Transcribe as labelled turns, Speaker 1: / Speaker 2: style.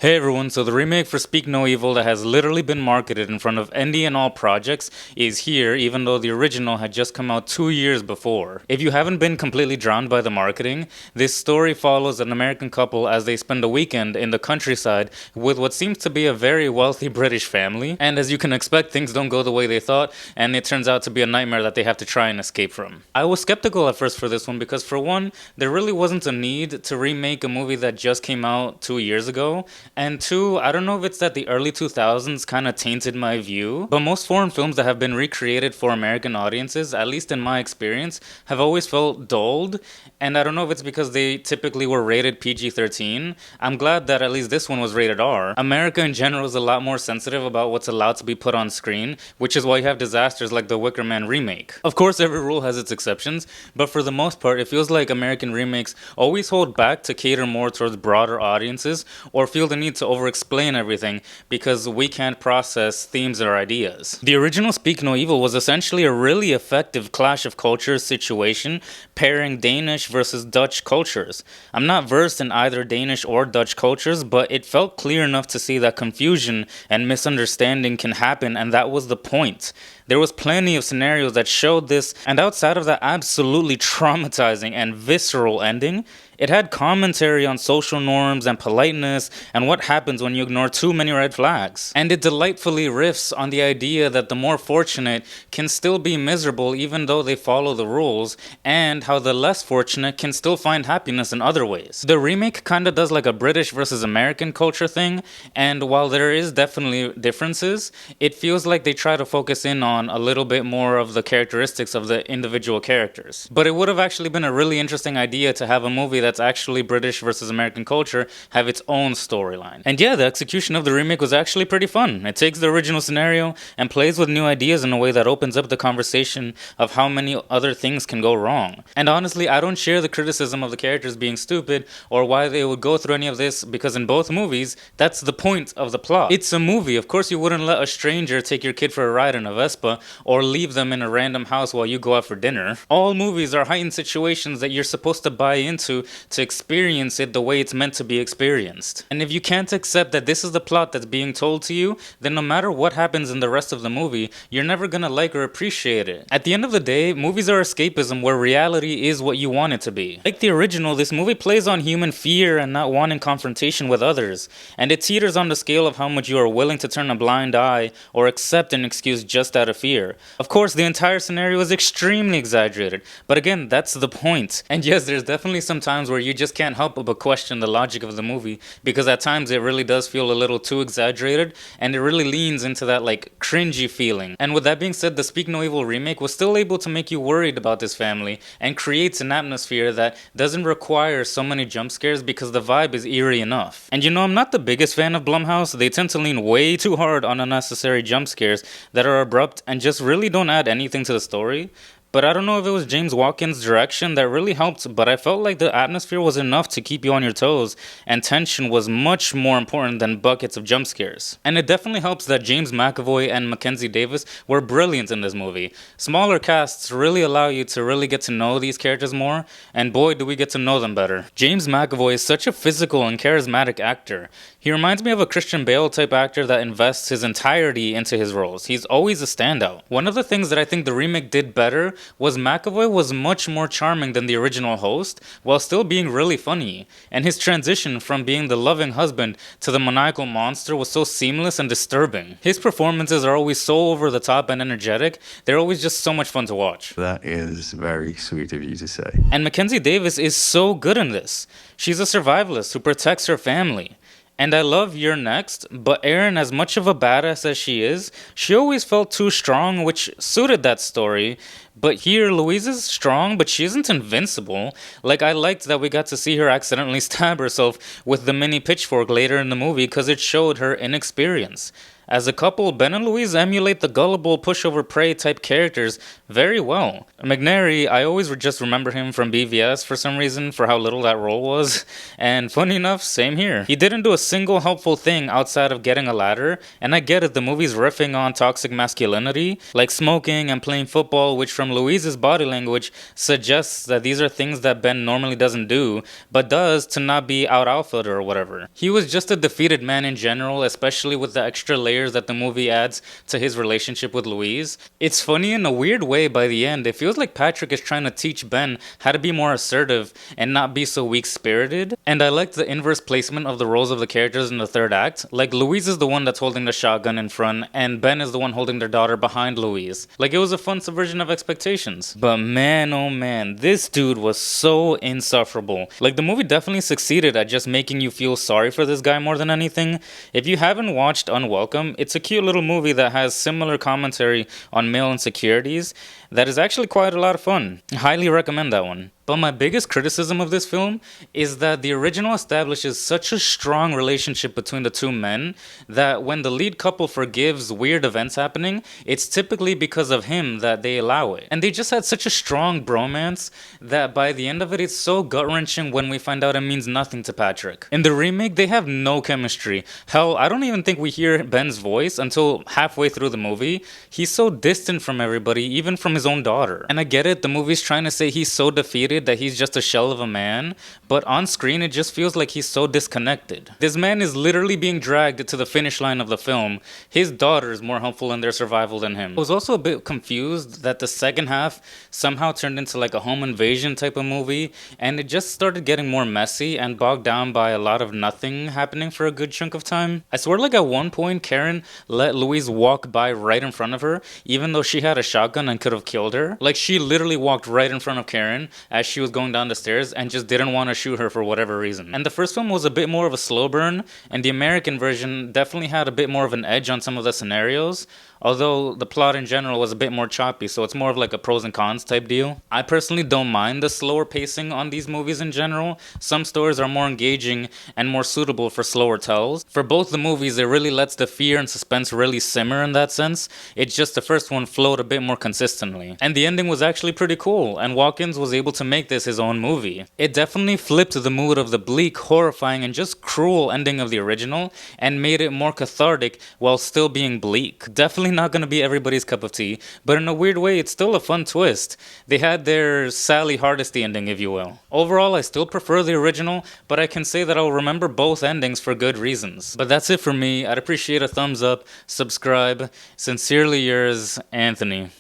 Speaker 1: Hey everyone, so the remake for Speak No Evil that has literally been marketed in front of any and all projects is here, even though the original had just come out 2 years before. If you haven't been completely drowned by the marketing, this story follows an American couple as they spend a weekend in the countryside with what seems to be a very wealthy British family, and as you can expect, things don't go the way they thought, and it turns out to be a nightmare that they have to try and escape from. I was skeptical at first for this one because, for one, there really wasn't a need to remake a movie that just came out 2 years ago. And two, I don't know if it's that the early 2000s kind of tainted my view, but most foreign films that have been recreated for American audiences, at least in my experience, have always felt dulled. And I don't know if it's because they typically were rated PG-13. I'm glad that at least this one was rated R. America in general is a lot more sensitive about what's allowed to be put on screen, which is why you have disasters like the Wicker Man remake. Of course, every rule has its exceptions, but for the most part, it feels like American remakes always hold back to cater more towards broader audiences or feel the need to over-explain everything because we can't process themes or ideas. The original Speak No Evil was essentially a really effective clash of cultures situation, pairing Danish versus Dutch cultures. I'm not versed in either Danish or Dutch cultures, but it felt clear enough to see that confusion and misunderstanding can happen, and that was the point. There was plenty of scenarios that showed this, and outside of that absolutely traumatizing and visceral ending, it had commentary on social norms and politeness and what happens when you ignore too many red flags. And it delightfully riffs on the idea that the more fortunate can still be miserable even though they follow the rules, and how the less fortunate can still find happiness in other ways. The remake kinda does like a British versus American culture thing, and while there is definitely differences, it feels like they try to focus in on a little bit more of the characteristics of the individual characters. But it would have actually been a really interesting idea to have a movie that's actually British versus American culture have its own storyline. And yeah, the execution of the remake was actually pretty fun. It takes the original scenario and plays with new ideas in a way that opens up the conversation of how many other things can go wrong. And honestly, I don't share the criticism of the characters being stupid or why they would go through any of this, because in both movies, that's the point of the plot. It's a movie. Of course you wouldn't let a stranger take your kid for a ride in a Vespa or leave them in a random house while you go out for dinner. All movies are heightened situations that you're supposed to buy into to experience it the way it's meant to be experienced. And if you can't accept that this is the plot that's being told to you, then no matter what happens in the rest of the movie, you're never gonna like or appreciate it. At the end of the day, movies are escapism where reality is what you want it to be. Like the original, this movie plays on human fear and not wanting confrontation with others, and it teeters on the scale of how much you are willing to turn a blind eye or accept an excuse just out of fear. Of course, the entire scenario is extremely exaggerated, but again, that's the point. And yes, there's definitely some times where you just can't help but question the logic of the movie, because at times it really does feel a little too exaggerated, and it really leans into that like cringy feeling. And with that being said, the Speak No Evil remake was still able to make you worried about this family and creates an atmosphere that doesn't require so many jump scares because the vibe is eerie enough. And you know, I'm not the biggest fan of Blumhouse. They tend to lean way too hard on unnecessary jump scares that are abrupt and just really don't add anything to the story. But I don't know if it was James Watkins' direction that really helped, but I felt like the atmosphere was enough to keep you on your toes, and tension was much more important than buckets of jump scares. And it definitely helps that James McAvoy and Mackenzie Davis were brilliant in this movie. Smaller casts really allow you to really get to know these characters more, and boy do we get to know them better. James McAvoy is such a physical and charismatic actor. He reminds me of a Christian Bale type actor that invests his entirety into his roles. He's always a standout. One of the things that I think the remake did better was McAvoy was much more charming than the original host, while still being really funny. And his transition from being the loving husband to the maniacal monster was so seamless and disturbing. His performances are always so over the top and energetic, they're always just so much fun to watch.
Speaker 2: That is very sweet of you to say.
Speaker 1: And Mackenzie Davis is so good in this. She's a survivalist who protects her family. And I love You're Next, but Erin, as much of a badass as she is, she always felt too strong, which suited that story. But here, Louise is strong, but she isn't invincible. Like, I liked that we got to see her accidentally stab herself with the mini pitchfork later in the movie because it showed her inexperience. As a couple, Ben and Louise emulate the gullible pushover prey type characters very well. McNary, I always just remember him from BVS for some reason for how little that role was. And funny enough, same here. He didn't do a single helpful thing outside of getting a ladder, and I get it, the movie's riffing on toxic masculinity, like smoking and playing football, which from from Louise's body language suggests that these are things that Ben normally doesn't do, but does to not be out alpha or whatever. He was just a defeated man in general, especially with the extra layers that the movie adds to his relationship with Louise. It's funny in a weird way by the end. It feels like Patrick is trying to teach Ben how to be more assertive and not be so weak-spirited. And I liked the inverse placement of the roles of the characters in the third act. Like, Louise is the one that's holding the shotgun in front, and Ben is the one holding their daughter behind Louise. Like, it was a fun subversion of expectations. But man, oh man, this dude was so insufferable. Like, the movie definitely succeeded at just making you feel sorry for this guy more than anything. If you haven't watched Unwelcome, it's a cute little movie that has similar commentary on male insecurities that is actually quite a lot of fun. Highly recommend that one. But my biggest criticism of this film is that the original establishes such a strong relationship between the two men that when the lead couple forgives weird events happening, it's typically because of him that they allow it. And they just had such a strong bromance that by the end of it, it's so gut-wrenching when we find out it means nothing to Patrick. In the remake, they have no chemistry. Hell, I don't even think we hear Ben's voice until halfway through the movie. He's so distant from everybody, even from his own daughter. And I get it, the movie's trying to say he's so defeated that he's just a shell of a man, but on screen it just feels like he's so disconnected. This man is literally being dragged to the finish line of the film. His daughter is more helpful in their survival than him. I was also a bit confused that the second half somehow turned into like a home invasion type of movie, and it just started getting more messy and bogged down by a lot of nothing happening for a good chunk of time. I swear, like, at one point Karen let Louise walk by right in front of her, even though she had a shotgun and could have killed her. Like, she literally walked right in front of Karen as she was going down the stairs and just didn't want to shoot her for whatever reason. And the first film was a bit more of a slow burn, and the American version definitely had a bit more of an edge on some of the scenarios, although the plot in general was a bit more choppy, so it's more of like a pros and cons type deal. I personally don't mind the slower pacing on these movies in general. Some stories are more engaging and more suitable for slower tells. For both the movies, it really lets the fear and suspense really simmer in that sense. It's just the first one flowed a bit more consistently. And the ending was actually pretty cool, and Watkins was able to make this his own movie. It definitely flipped the mood of the bleak, horrifying, and just cruel ending of the original, and made it more cathartic while still being bleak. Definitely not gonna be everybody's cup of tea, but in a weird way, it's still a fun twist. They had their Sally Hardesty ending, if you will. Overall, I still prefer the original, but I can say that I'll remember both endings for good reasons. But that's it for me. I'd appreciate a thumbs up, subscribe. Sincerely yours, Anthony.